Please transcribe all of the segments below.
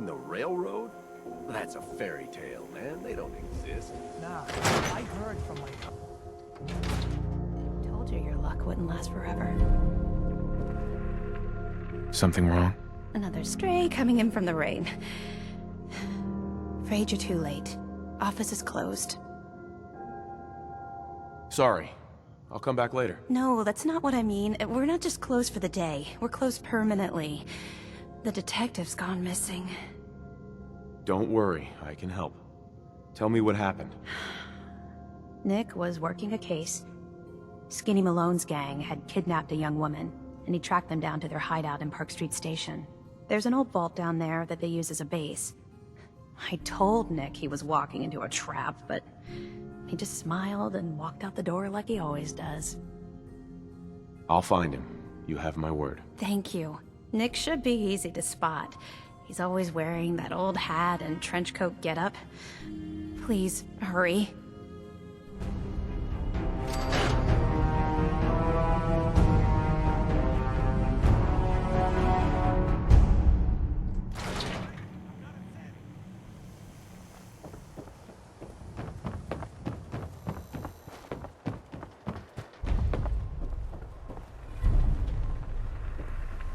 mean the railroad? That's a fairy tale, man. They don't exist. Nah, I heard from my... Told you your luck wouldn't last forever. Something wrong? Another stray coming in from the rain. Afraid you're too late. Office is closed. Sorry. I'll come back later. No, that's not what I mean. We're not just closed for the day. We're closed permanently. The detective's gone missing. Don't worry, I can help. Tell me what happened. Nick was working a case. Skinny Malone's gang had kidnapped a young woman, and he tracked them down to their hideout in Park Street Station. There's an old vault down there that they use as a base. I told Nick he was walking into a trap, but he just smiled and walked out the door like he always does. I'll find him. You have my word. Thank you. Nick should be easy to spot. He's always wearing that old hat and trench coat getup. Please, hurry.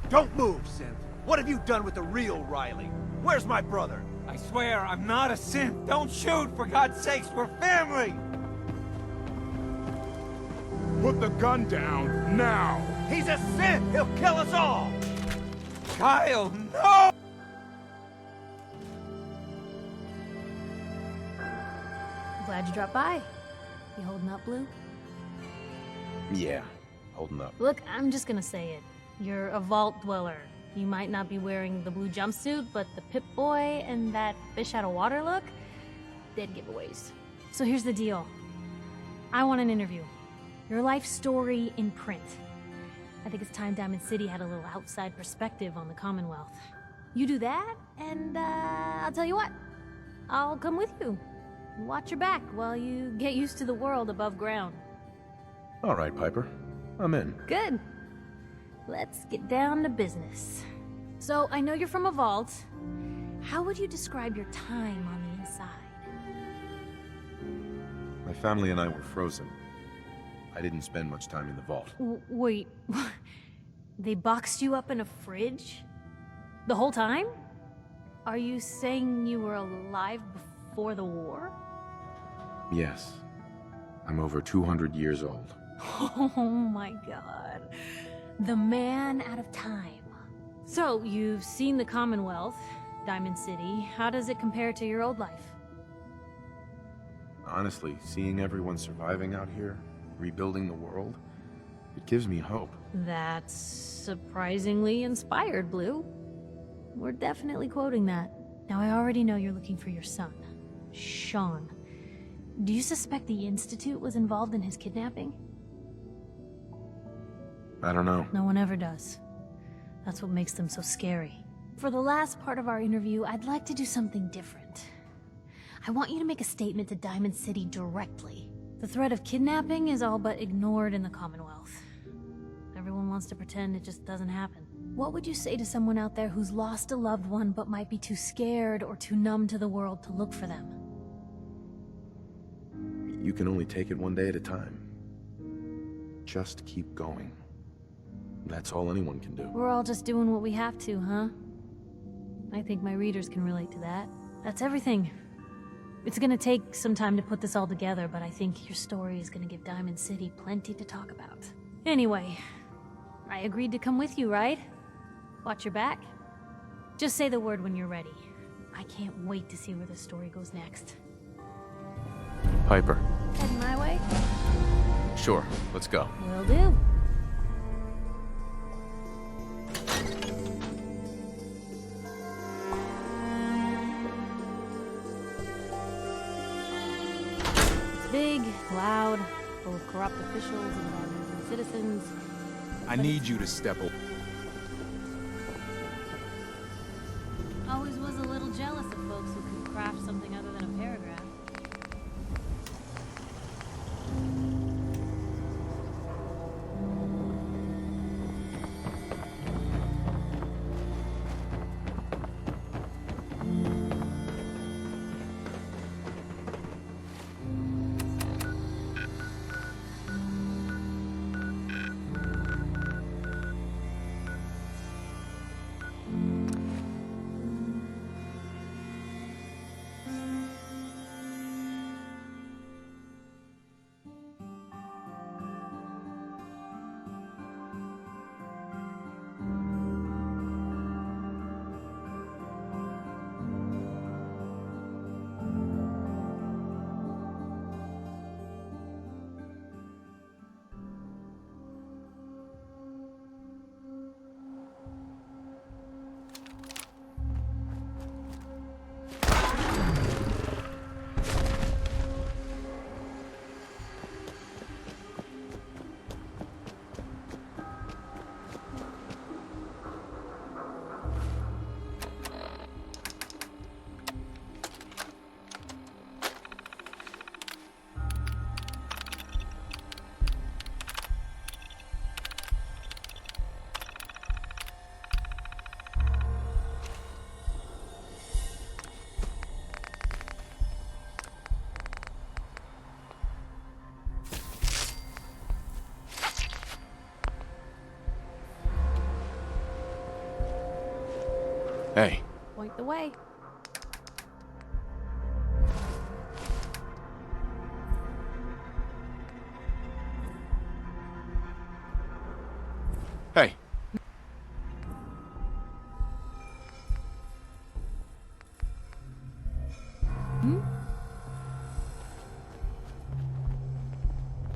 Don't move, Synth. What have you done with the real Riley? Where's my brother? I swear, I'm not a synth. Don't shoot, for God's sakes, we're family! Put the gun down, now! He's a synth! He'll kill us all! Kyle, no! Glad you dropped by. You holding up, Blue? Yeah, holding up. Look, I'm just gonna say it. You're a vault dweller. You might not be wearing the blue jumpsuit, but the Pip-Boy and that fish-out-of-water look? Dead giveaways. So here's the deal. I want an interview. Your life story in print. I think it's time Diamond City had a little outside perspective on the Commonwealth. You do that, and I'll tell you what. I'll come with you. Watch your back while you get used to the world above ground. All right, Piper. I'm in. Good. Let's get down to business. So, I know you're from a vault. How would you describe your time on the inside? My family and I were frozen. I didn't spend much time in the vault. Wait, they boxed you up in a fridge? The whole time? Are you saying you were alive before the war? Yes. I'm over 200 years old. Oh my god. The man out of time. So, you've seen the Commonwealth, Diamond City. How does it compare to your old life? Honestly, seeing everyone surviving out here, rebuilding the world, it gives me hope. That's surprisingly inspired, Blue. We're definitely quoting that. Now, I already know you're looking for your son, Sean. Do you suspect the Institute was involved in his kidnapping? I don't know. No one ever does. That's what makes them so scary. For the last part of our interview, I'd like to do something different. I want you to make a statement to Diamond City directly. The threat of kidnapping is all but ignored in the Commonwealth. Everyone wants to pretend it just doesn't happen. What would you say to someone out there who's lost a loved one but might be too scared or too numb to the world to look for them? You can only take it one day at a time. Just keep going. That's all anyone can do. We're all just doing what we have to, huh? I think my readers can relate to that. That's everything. It's gonna take some time to put this all together, but I think your story is gonna give Diamond City plenty to talk about. Anyway, I agreed to come with you, right? Watch your back. Just say the word when you're ready. I can't wait to see where the story goes next. Piper. Heading my way? Sure, let's go. Will do. It's big, loud, full of corrupt officials and governors and citizens. I need you to step away. Always was a little jealous of folks who could craft something other than a paragraph. Hey, Point the way. hey.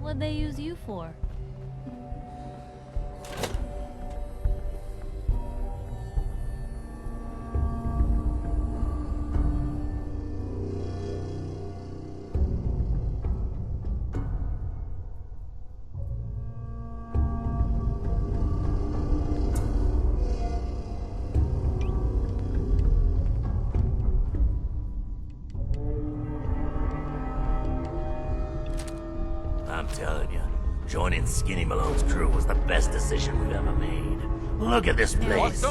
What'd they use you for? I'm telling you, joining Skinny Malone's crew was the best decision we've ever made. Look at this place.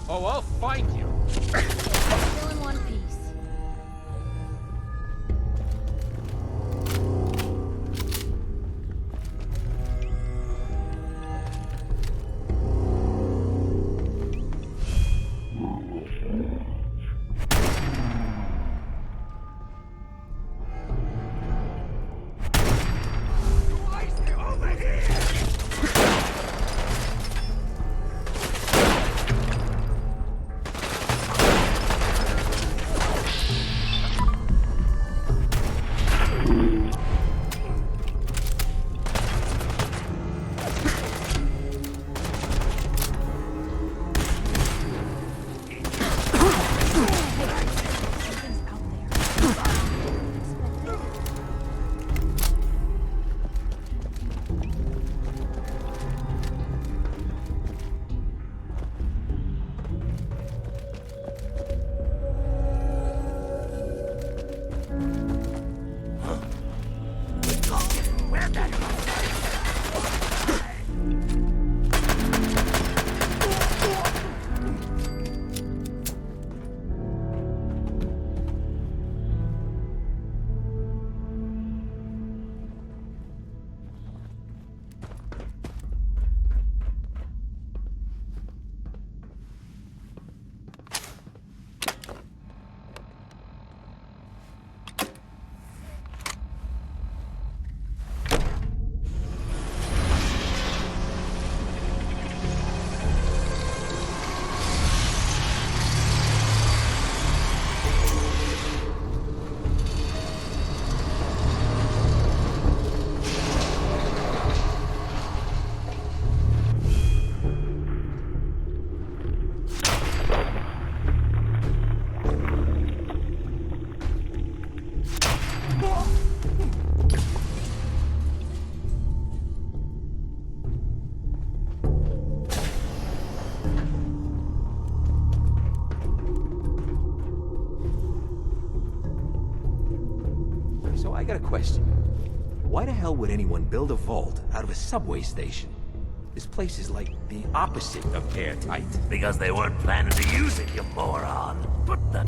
Oh, I'll find you. Still in one piece. So I got a question. Why the hell would anyone build a vault out of a subway station? This place is like the opposite of airtight. Because they weren't planning to use it, you moron. What the...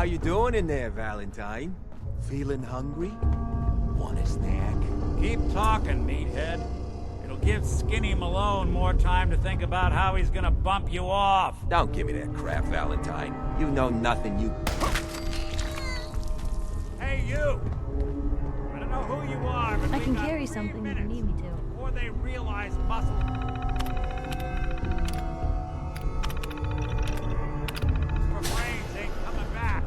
How you doing in there, Valentine? Feeling hungry? Want a snack? Keep talking, meathead. It'll give Skinny Malone more time to think about how he's gonna bump you off. Don't give me that crap, Valentine. You know nothing, you... Hey, you! I don't know who you are, but I we can got carry 3 something if you minutes need me to. before they realize muscle... For brains ain't coming back.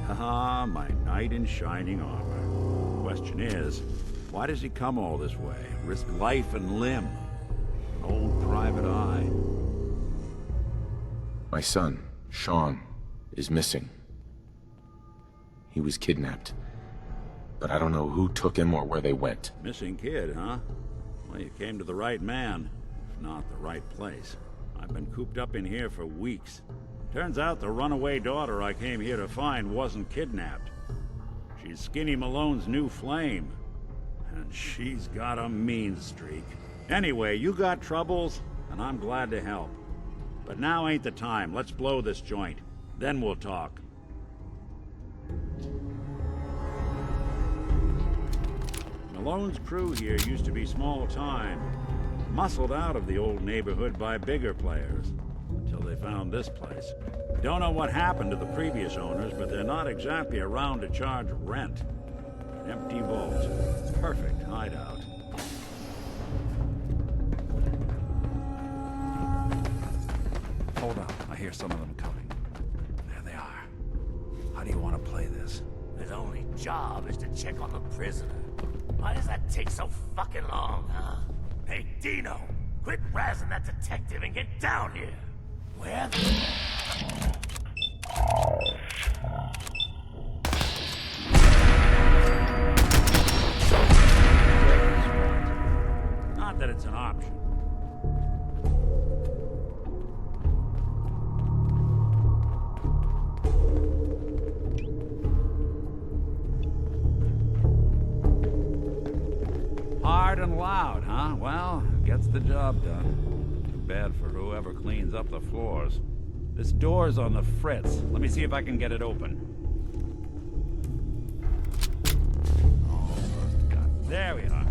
Haha, my knight in shining armor. Question is, why does he come all this way? Risk life and limb? An old private eye. My son, Sean, is missing. He was kidnapped. But I don't know who took him or where they went. Missing kid, huh? Well, you came to the right man, if not the right place. I've been cooped up in here for weeks. Turns out the runaway daughter I came here to find wasn't kidnapped. She's Skinny Malone's new flame. And she's got a mean streak. Anyway, you got troubles, and I'm glad to help. But now ain't the time. Let's blow this joint. Then we'll talk. Malone's crew here used to be small time. Muscled out of the old neighborhood by bigger players. Until they found this place. Don't know what happened to the previous owners, but they're not exactly around to charge rent. An empty vault. Perfect hideout. Hold on, I hear some of them coming. There they are. How do you want to play this? His only job is to check on the prisoner. Why does that take so fucking long, huh? Hey, Dino, quit razzing that detective and get down here. Where the... Not that it's an option. Hard and loud, huh? Well, gets the job done. Too bad for whoever cleans up the floors. This door's on the fritz. Let me see if I can get it open. Oh, first cut. There we are.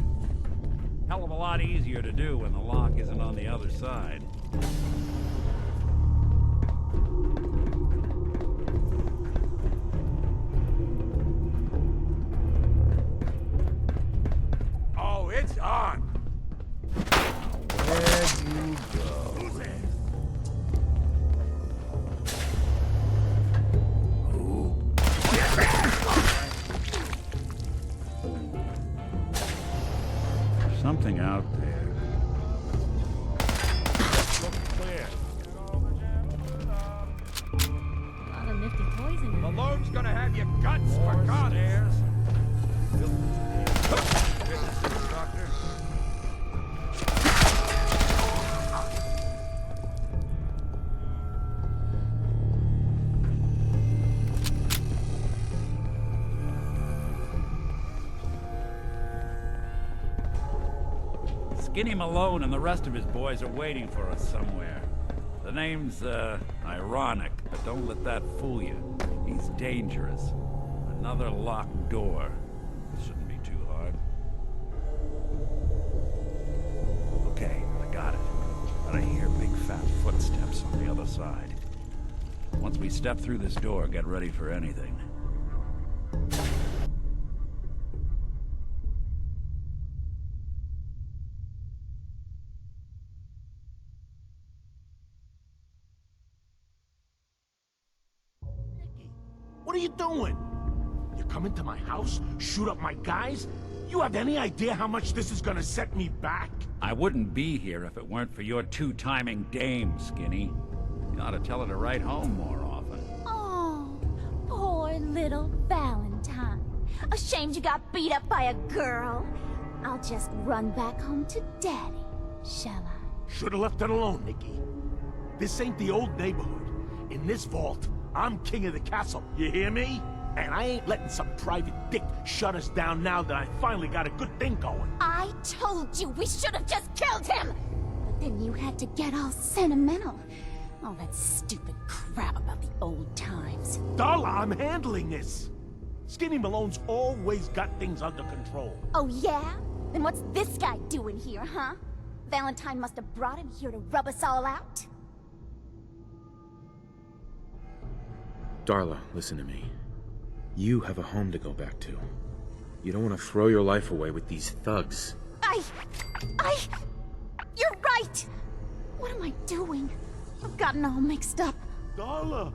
Hell of a lot easier to do when the lock isn't on the other side. Oh, it's on! Where'd you go? Who's there? Something out there. Looks clear. A lot of nifty toys in here. Malone's gonna have your guts for God. Doctor. Skinny Malone and the rest of his boys are waiting for us somewhere. The name's, ironic, but don't let that fool you. He's dangerous. Another locked door. Shouldn't be too hard. Okay, I got it. But I hear big fat footsteps on the other side. Once we step through this door, get ready for anything. What are you doing? You come into my house, shoot up my guys? You have any idea how much this is gonna set me back? I wouldn't be here if it weren't for your two-timing dame, Skinny. You ought to tell her to write home more often. Oh, poor little Valentine. Ashamed you got beat up by a girl. I'll just run back home to Daddy, shall I? Should've left it alone, Nikki. This ain't the old neighborhood. In this vault, I'm king of the castle, you hear me? And I ain't letting some private dick shut us down now that I finally got a good thing going. I told you we should have just killed him! But then you had to get all sentimental. All that stupid crap about the old times. Darla, I'm handling this. Skinny Malone's always got things under control. Oh yeah? Then what's this guy doing here, huh? Valentine must have brought him here to rub us all out? Darla, listen to me. You have a home to go back to. You don't want to throw your life away with these thugs. You're right! What am I doing? I've gotten all mixed up. Darla,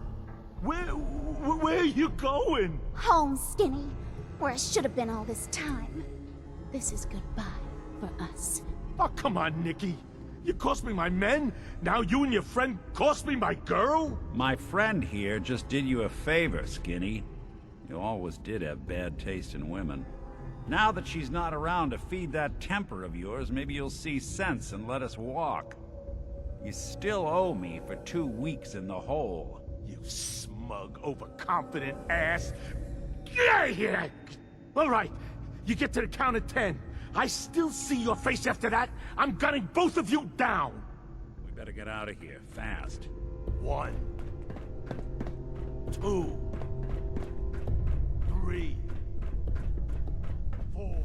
where are you going? Home, Skinny. Where I should have been all this time. This is goodbye for us. Oh, come on, Nikki. You cost me my men, now you and your friend cost me my girl? My friend here just did you a favor, Skinny. You always did have bad taste in women. Now that she's not around to feed that temper of yours, maybe you'll see sense and let us walk. You still owe me for 2 weeks in the hole. You smug, overconfident ass. Get out of here! All right, you get to the count of 10. I still see your face after that. I'm gunning both of you down. We better get out of here, fast. 1, 2, 3, 4.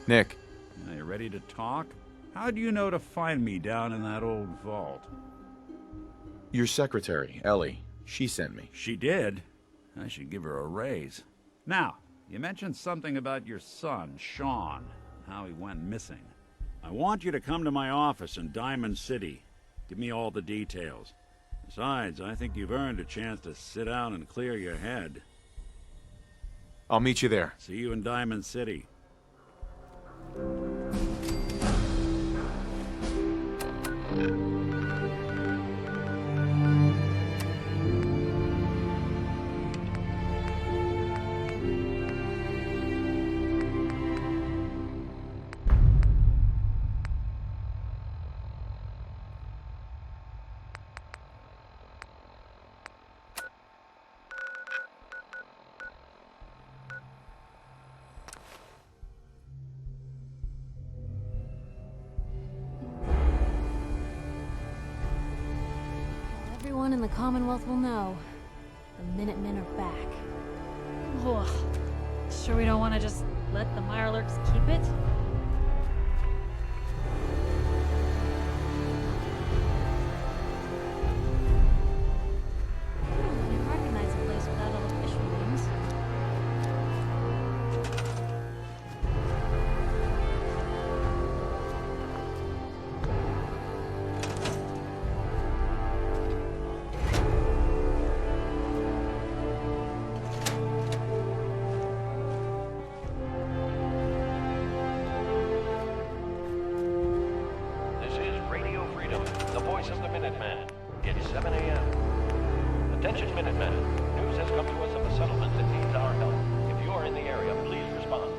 Nick. Are you ready to talk? How do you know to find me down in that old vault? Your secretary, Ellie. She sent me. She did? I should give her a raise. Now, you mentioned something about your son, Sean, and how he went missing. I want you to come to my office in Diamond City. Give me all the details. Besides, I think you've earned a chance to sit down and clear your head. I'll meet you there. See you in Diamond City. Everyone in the Commonwealth will know. The Minutemen are back. Ugh. Sure we don't want to just let the Mirelurks keep it? I didn't recognize a place without all the fish wings. voice of the Minuteman. It's 7 a.m. Attention, Minutemen. News has come to us of a settlement that needs our help. If you are in the area, please respond.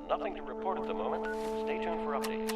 Nothing to report at the moment. Stay tuned for updates.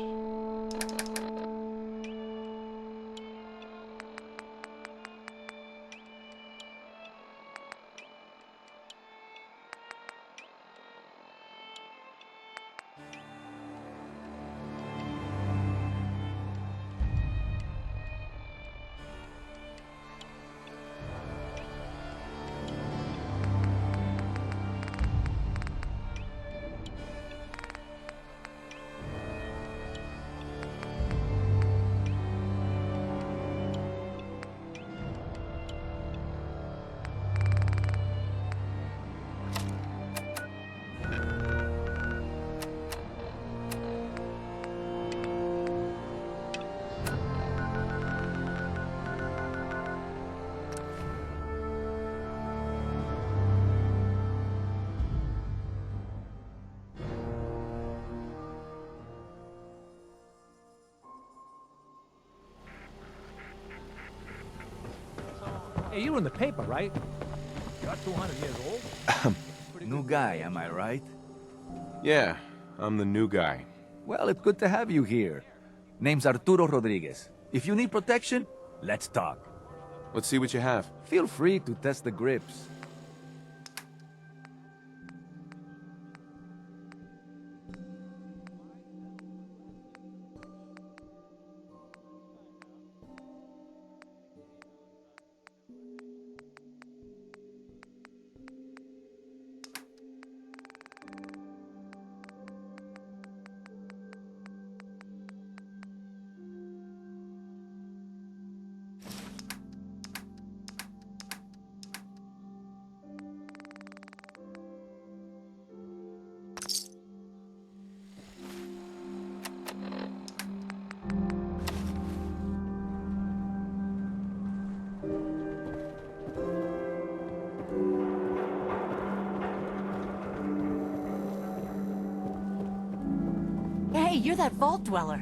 Hey, you were in the paper, right? You're 200 years old? New guy, am I right? Yeah, I'm the new guy. Well, it's good to have you here. Name's Arturo Rodriguez. If you need protection, let's talk. Let's see what you have. Feel free to test the grips. Hey, you're that vault dweller.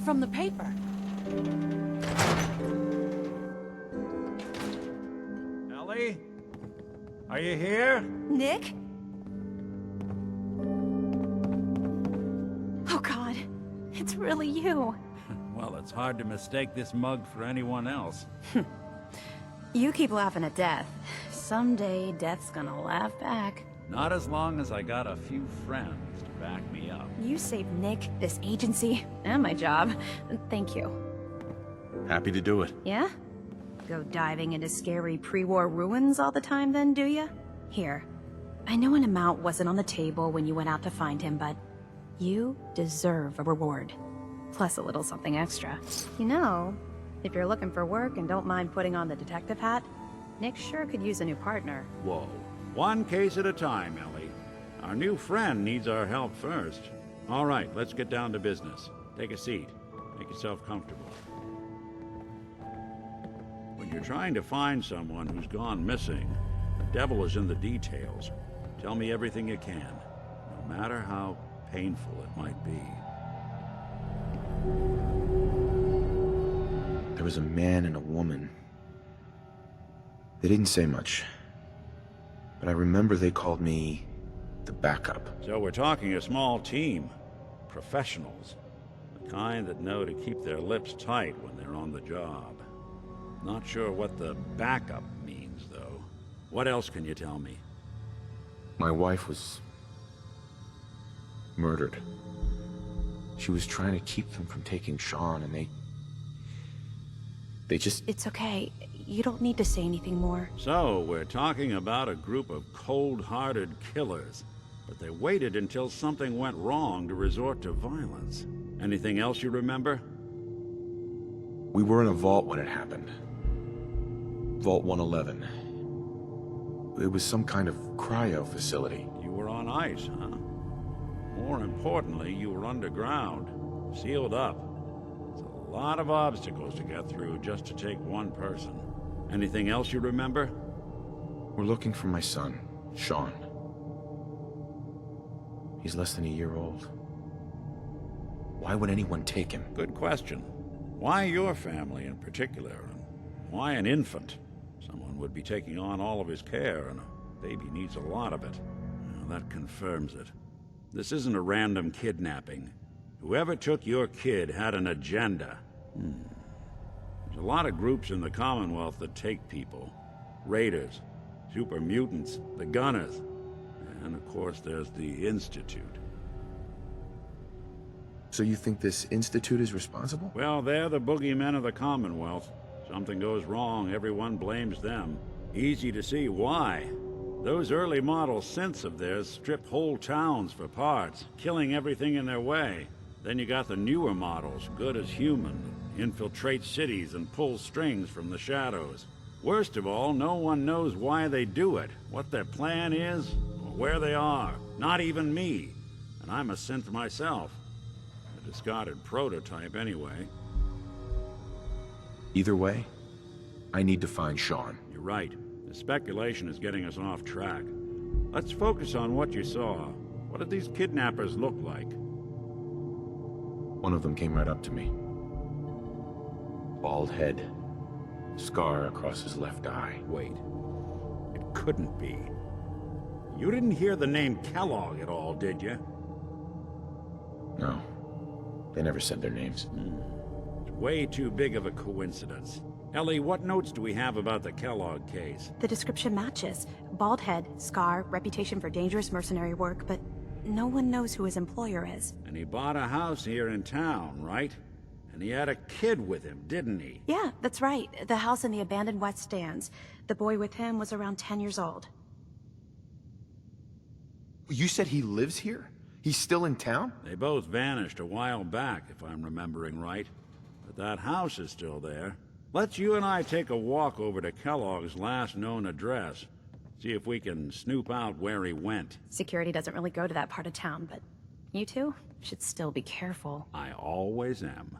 From the paper. Ellie? Are you here? Nick? Oh god, it's really you. Well, it's hard to mistake this mug for anyone else. You keep laughing at death. Someday, death's gonna laugh back. Not as long as I got a few friends to back me up. You saved Nick, this agency, and my job. Thank you. Happy to do it. Yeah? Go diving into scary pre-war ruins all the time then, do ya? Here. I know an amount wasn't on the table when you went out to find him, but you deserve a reward. Plus a little something extra. You know, if you're looking for work and don't mind putting on the detective hat, Nick sure could use a new partner. Whoa. One case at a time, Ellie. Our new friend needs our help first. All right, let's get down to business. Take a seat. Make yourself comfortable. When you're trying to find someone who's gone missing, the devil is in the details. Tell me everything you can, no matter how painful it might be. There was a man and a woman. They didn't say much. But I remember they called me the backup. So we're talking a small team. Professionals. The kind that know to keep their lips tight when they're on the job. Not sure what the backup means, though. What else can you tell me? My wife was murdered. She was trying to keep them from taking Sean, and they just... It's okay. You don't need to say anything more. So, we're talking about a group of cold-hearted killers. But they waited until something went wrong to resort to violence. Anything else you remember? We were in a vault when it happened. Vault 111. It was some kind of cryo facility. You were on ice, huh? More importantly, you were underground, sealed up. It's a lot of obstacles to get through just to take one person. Anything else you remember? We're looking for my son, Sean. He's less than a year old. Why would anyone take him? Good question. Why your family in particular? And why an infant? Someone would be taking on all of his care, and a baby needs a lot of it. Well, that confirms it. This isn't a random kidnapping. Whoever took your kid had an agenda. There's a lot of groups in the Commonwealth that take people. Raiders, super mutants, the Gunners, and of course there's the Institute. So you think this Institute is responsible? Well, they're the boogeymen of the Commonwealth. Something goes wrong, everyone blames them. Easy to see why. Those early model synths of theirs strip whole towns for parts, killing everything in their way. Then you got the newer models, good as human, infiltrate cities and pull strings from the shadows. Worst of all, no one knows why they do it, what their plan is, or where they are. Not even me. And I'm a synth myself. A discarded prototype anyway. Either way, I need to find Sean. You're right. The speculation is getting us off track. Let's focus on what you saw. What did these kidnappers look like? One of them came right up to me. Bald head. Scar across his left eye. Wait. It couldn't be. You didn't hear the name Kellogg at all, did you? No. They never said their names. It's way too big of a coincidence. Ellie, what notes do we have about the Kellogg case? The description matches. Bald head, scar, reputation for dangerous mercenary work, but no one knows who his employer is. And he bought a house here in town, right? And he had a kid with him, didn't he? Yeah, that's right. The house in the abandoned West Stands. The boy with him was around 10 years old. You said he lives here? He's still in town? They both vanished a while back, if I'm remembering right. But that house is still there. Let's you and I take a walk over to Kellogg's last known address. See if we can snoop out where he went. Security doesn't really go to that part of town, but you two should still be careful. I always am.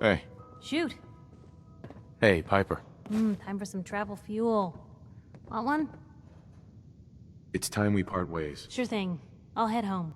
Hey. Shoot. Hey, Piper. Time for some travel fuel. Want one? It's time we part ways. Sure thing. I'll head home.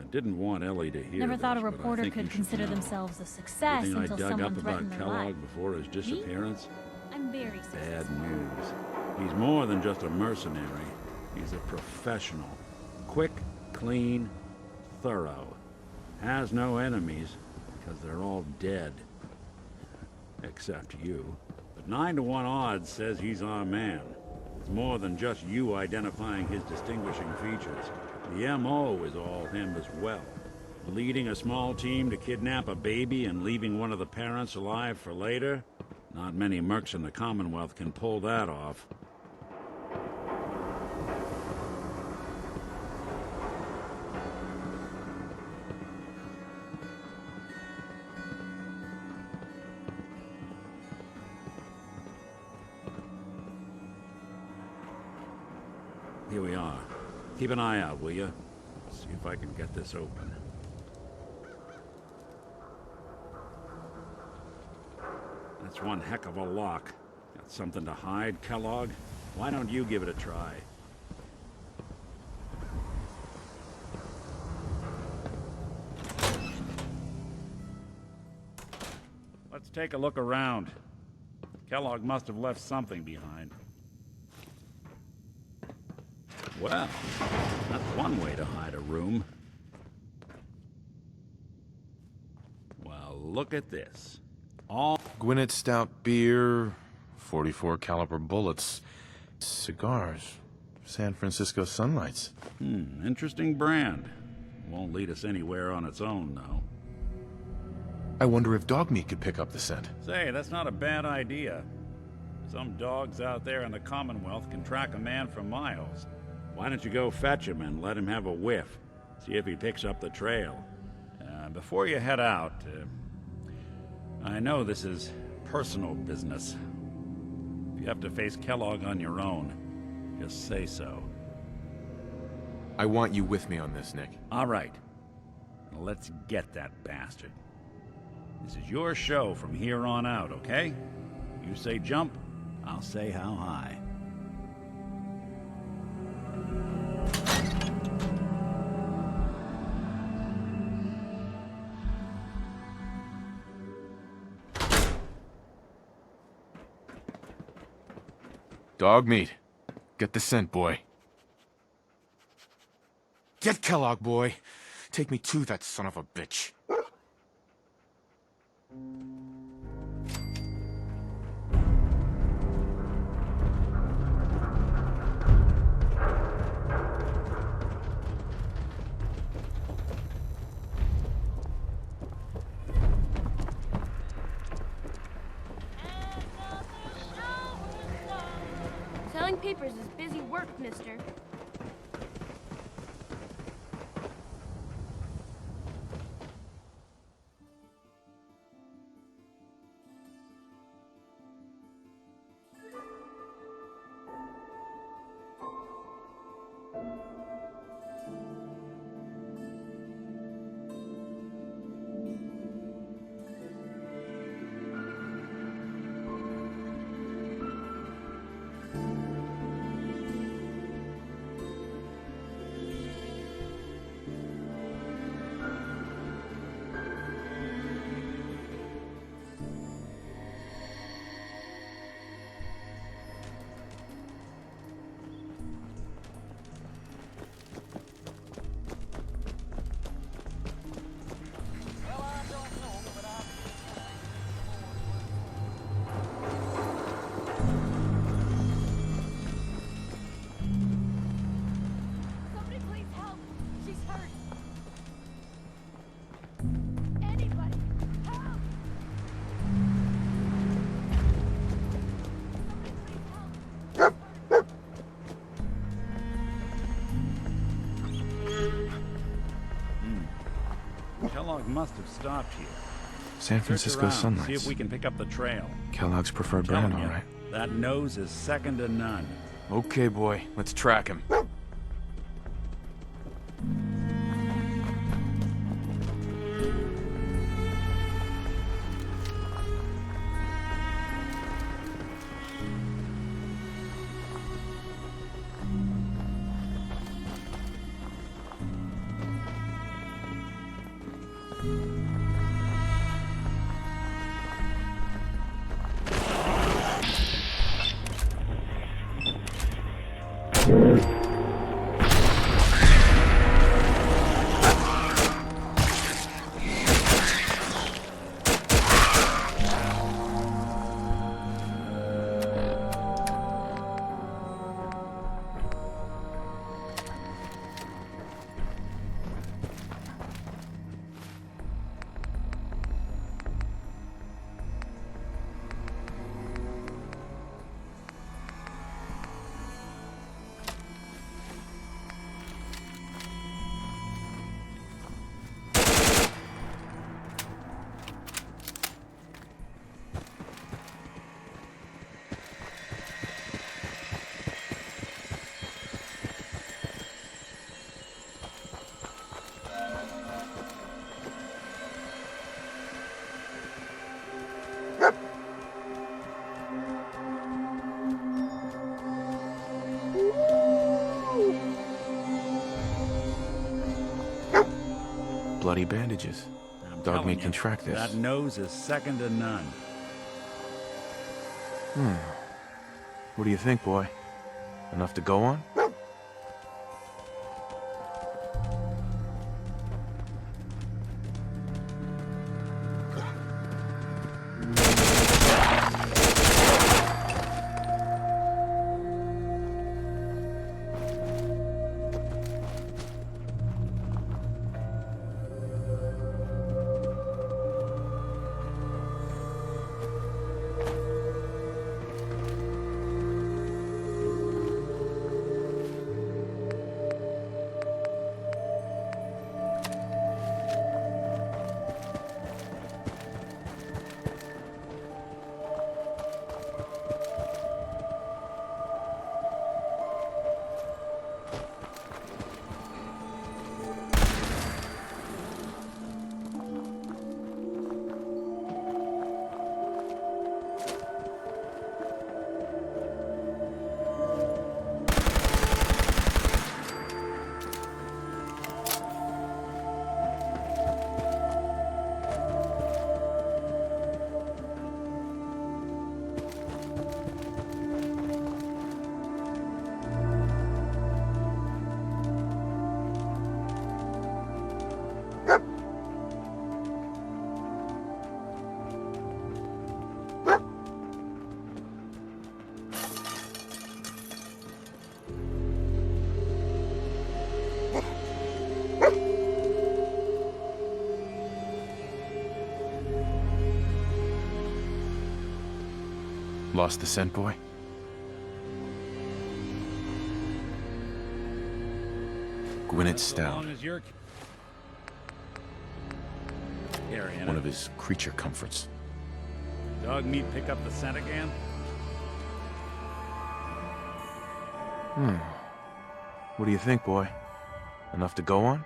Didn't want Ellie to hear Never this, thought a but I reporter think could you should consider know. themselves a success Everything I until dug someone up threatened about their Kellogg life. before his disappearance, I'm very successful. bad news. He's more than just a mercenary. He's a professional. Quick, clean, thorough. Has no enemies, because they're all dead. Except you. But 9 to 1 odds says he's our man. It's more than just you identifying his distinguishing features. The M.O. is all him as well. Leading a small team to kidnap a baby and leaving one of the parents alive for later? Not many mercs in the Commonwealth can pull that off. Here we are. Keep an eye out, will you? See if I can get this open. That's one heck of a lock. Got something to hide, Kellogg? Why don't you give it a try? Let's take a look around. Kellogg must have left something behind. Well, that's one way to hide a room. Well, look at this. All Gwinnett Stout beer, 44 caliber bullets, cigars, San Francisco Sunlights. Interesting brand. Won't lead us anywhere on its own, though. I wonder if dog meat could pick up the scent. Say, that's not a bad idea. Some dogs out there in the Commonwealth can track a man for miles. Why don't you go fetch him and let him have a whiff? See if he picks up the trail. Before you head out, I know this is personal business. If you have to face Kellogg on your own, just say so. I want you with me on this, Nick. All right. Let's get that bastard. This is your show from here on out, okay? You say jump, I'll say how high. Dog meat. Get the scent, boy. Get Kellogg, boy. Take me to that son of a bitch. Selling papers is busy work, mister. must have stopped here. San Francisco Search around, see Sunrise. if we can pick up the trail. Kellogg's preferred Telling brand, you, all right. that nose is second to none. Okay, boy. Let's track him. Bloody bandages. Dog meat can track this. That nose is second to none. What do you think, boy? Enough to go on? Lost the scent, boy? Gwyneth Stout. One of his creature comforts. Dog meat pick up the scent again? What do you think, boy? Enough to go on?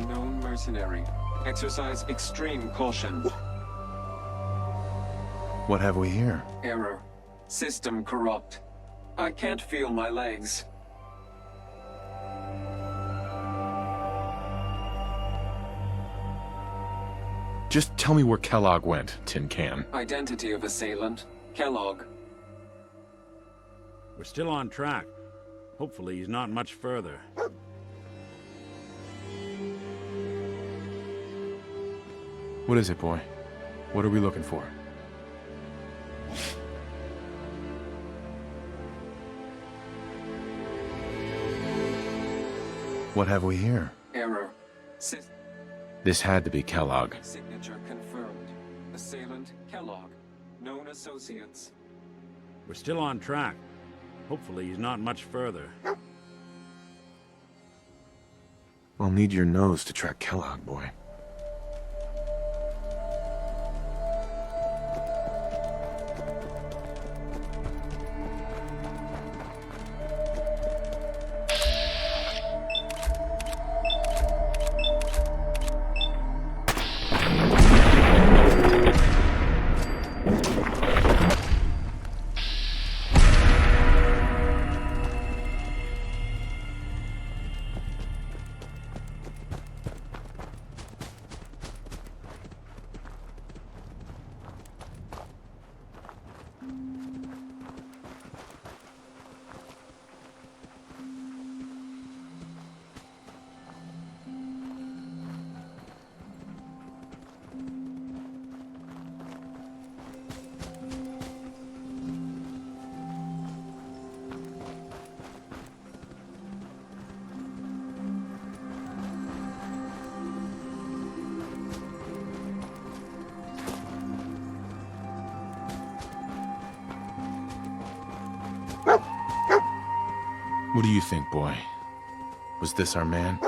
Unknown mercenary. Exercise extreme caution. What have we here? Error. System corrupt. I can't feel my legs. Just tell me where Kellogg went, Tin Can. Identity of assailant. Kellogg. We're still on track. Hopefully he's not much further. What is it, boy? What are we looking for? What have we here? Error. This had to be Kellogg. Signature confirmed. Assailant Kellogg. Known associates. We're still on track. Hopefully he's not much further. We'll need your nose to track Kellogg, boy. What do you think, boy? Was this our man?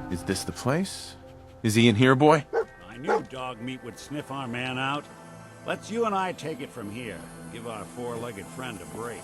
Is this the place? Is he in here, boy? I knew dog meat would sniff our man out. Let's you and I take it from here. Give our four-legged friend a break.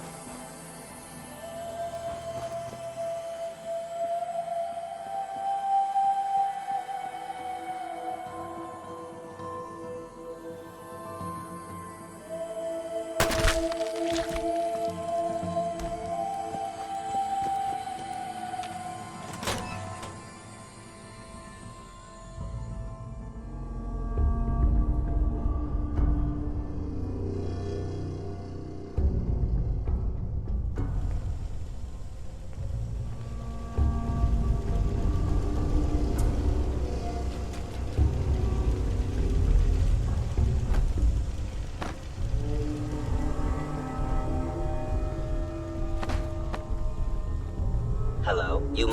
Hello, you...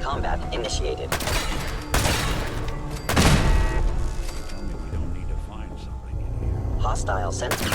Combat initiated. Tell me we don't need to find something in here. Hostile sentry.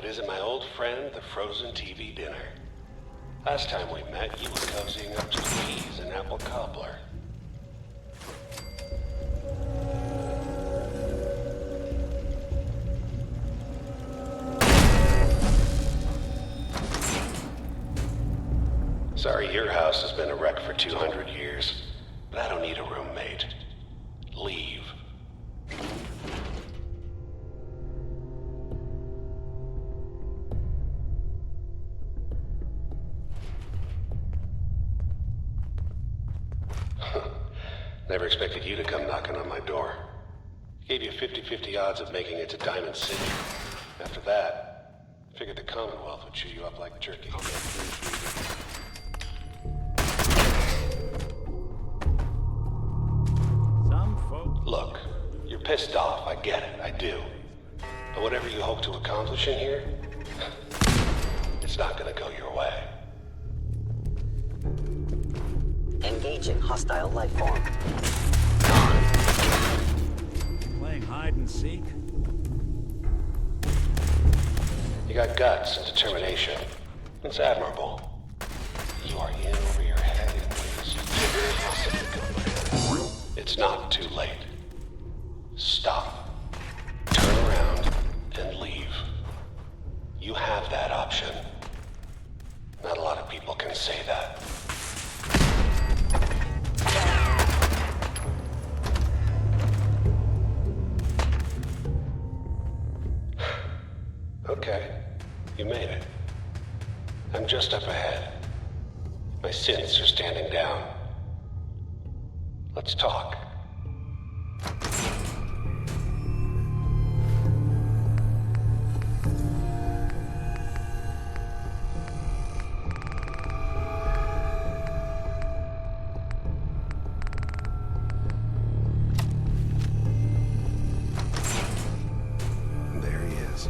visit my old friend, the frozen TV dinner. Last time we met, you were cozying up to the peas and apple cobbler. Sorry, your house has been a wreck for 200 years, but I don't need a roommate. Leave. Never expected you to come knocking on my door. Gave you 50-50 odds of making it to Diamond City. After that, figured the Commonwealth would chew you up like jerky. Some folks... Look, you're pissed off, I get it, I do. But whatever you hope to accomplish in here, it's not gonna go your way. Engaging hostile life form. Playing hide and seek? You got guts and determination. It's admirable. You are in over your head in ways you didn't possibly comprehend. It's not too late. Stop. Turn around and leave. You have that option. Not a lot of people can say that. Okay, you made it. I'm just up ahead. My synths are standing down. Let's talk. There he is.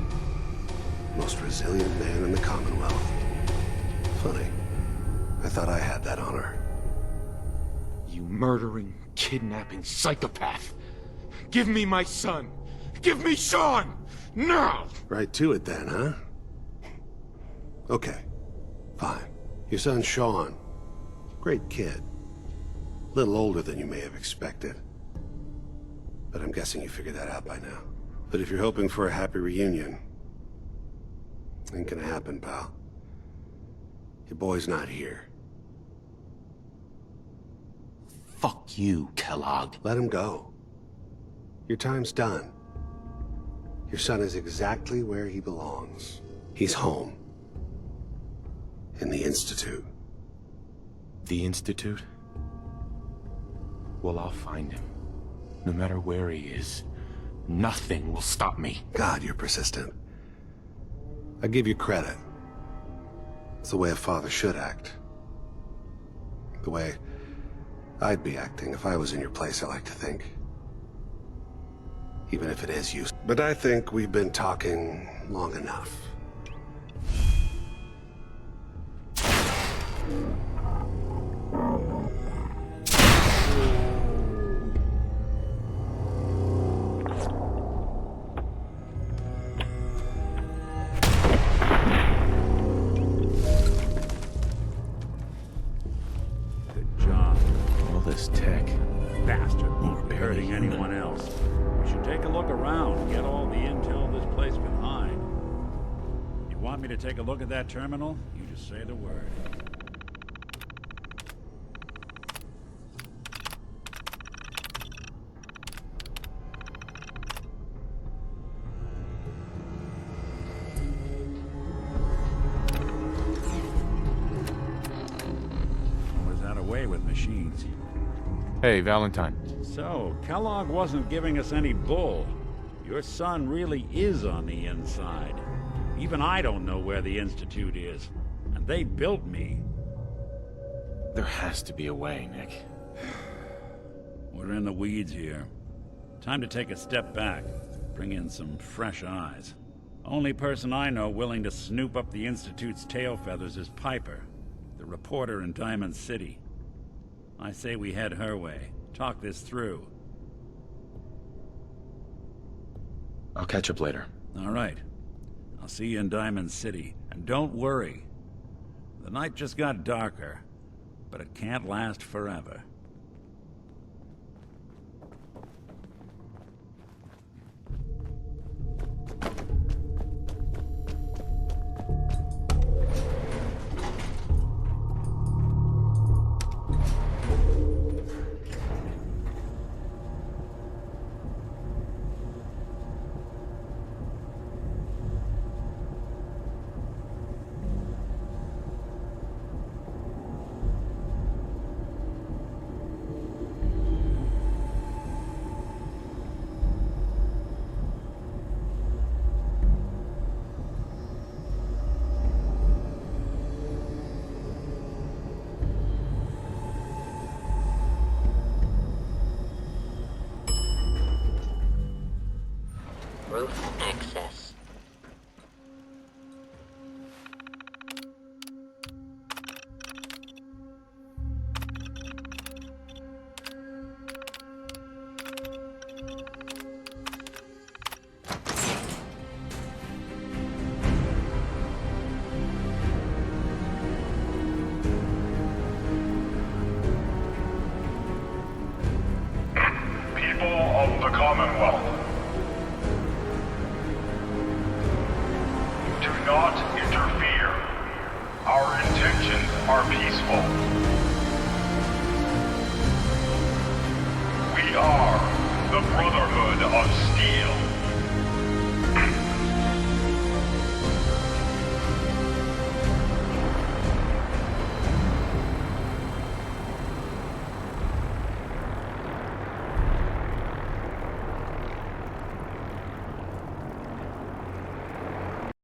Most resilient man in the Commonwealth. Funny. I thought I had that honor. You murdering, kidnapping psychopath. Give me my son. Give me Sean! Now! Right to it then, huh? Okay. Fine. Your son Sean. Great kid. Little older than you may have expected. But I'm guessing you figured that out by now. But if you're hoping for a happy reunion, ain't gonna happen, pal. Your boy's not here. Fuck you, Kellogg. Let him go. Your time's done. Your son is exactly where he belongs. He's home. In the Institute. The Institute? Well, I'll find him. No matter where he is. Nothing will stop me. God, you're persistent. I give you credit. It's the way a father should act. The way I'd be acting if I was in your place, I like to think. Even if it is you. But I think we've been talking long enough. This tech. Bastard won't be hurting anyone else. We should take a look around and get all the intel this place can hide. You want me to take a look at that terminal? You just say the word. Was that away with machines? Hey, Valentine. So, Kellogg wasn't giving us any bull. Your son really is on the inside. Even I don't know where the Institute is. And they built me. There has to be a way, Nick. We're in the weeds here. Time to take a step back. Bring in some fresh eyes. Only person I know willing to snoop up the Institute's tail feathers is Piper, the reporter in Diamond City. I say we head her way. Talk this through. I'll catch up later. All right. I'll I'll see you in Diamond City, and don't worry. The night just got darker, but it can't last forever. Roof access. People of the Commonwealth, do not interfere. Our intentions are peaceful.